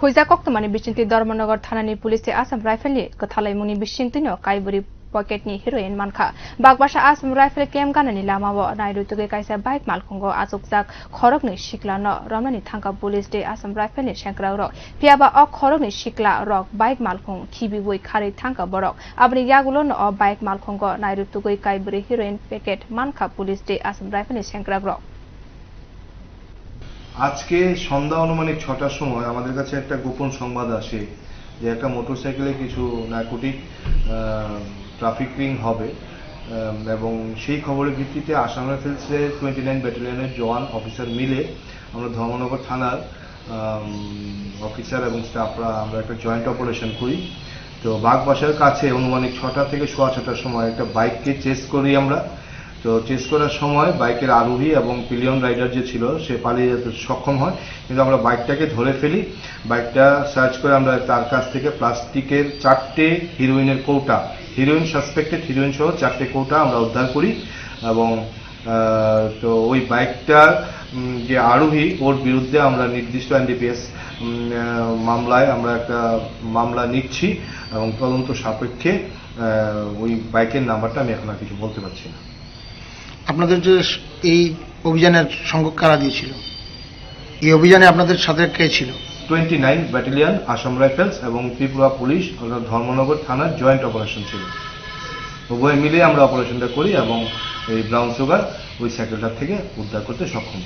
Huijak koktwma bising dharmanagar thana ni police Assam rifle ni kwthalaimung bising no khibiwi pocket ni heroin mankha Bagbasa Assam rifle camp gana ni lamao nairutugwi kaisa bike malkhungo achukjak khorok ni sikla no romna ni thangkha police de Assam rifle ni sengkrak rok Phiyaba khorok ni sikla rok bike malkhung khibiwi kharwi thangkha borok Aboni yagulo no bike malkhungo nairutugwi khibiwi heroin packet mankha police de Assam rifle ni sengkrak rok আজকে সন্ধ্যা অনুমানিক ৬টার সময় আমাদের কাছে একটা গোপন সংবাদ আসে যে একটা মোটরসাইকেলে কিছু নার্কোটিক ট্রাফিকিং হবে এবং সেই খবরের ভিত্তিতে আসাম রাইফেলসের 29 ব্যাটালিয়নের জওয়ান অফিসার মিলে আমরা ধর্মনগর থানার অফিসার এবং স্টাফরা আমরা একটা জয়েন্ট অপারেশন করি। তো বাগবাসার কাছে অনুমানিক ৬টা থেকে ৬:৩০টার সময় একটা বাইককে চেস করি আমরা। তো চেস করার সময় বাইকের আরোহী এবং পিলিয়ন রাইডার যে ছিল সে পালিয়ে যেতে সক্ষম হয়, কিন্তু আমরা বাইকটাকে ধরে ফেলি। বাইকটা সার্চ করে আমরা তার কাছ থেকে প্লাস্টিকের 4টে হিরোইনের কৌটা, হিরোইন সাসপেক্টেড হিরোইন সহ 4টে কৌটা আমরা উদ্ধার করি এবং তো ওই বাইকটার যে আরোহী ওর বিরুদ্ধে আমরা নির্দিষ্ট NDPS মামলায় আমরা একটা মামলা নিচ্ছি এবং তদন্ত সাপেক্ষে ওই বাইকের নাম্বারটা আমি এখন আর কিছু বলতে পারছি না। আপনাদের যে এই অভিযানের সংখ্যক কারা দিয়েছিল, এই অভিযানে আপনাদের সাথে কে ছিল? 29 ব্যাটালিয়ন আসাম রাইফেলস এবং ত্রিপুরা পুলিশ অর্থাৎ ধর্মনগর থানার জয়েন্ট অপারেশন ছিল। উভয় মিলে আমরা অপারেশনটা করি এবং এই ব্রাউন সুগার ওই সাইকেলটার থেকে উদ্ধার করতে সক্ষম।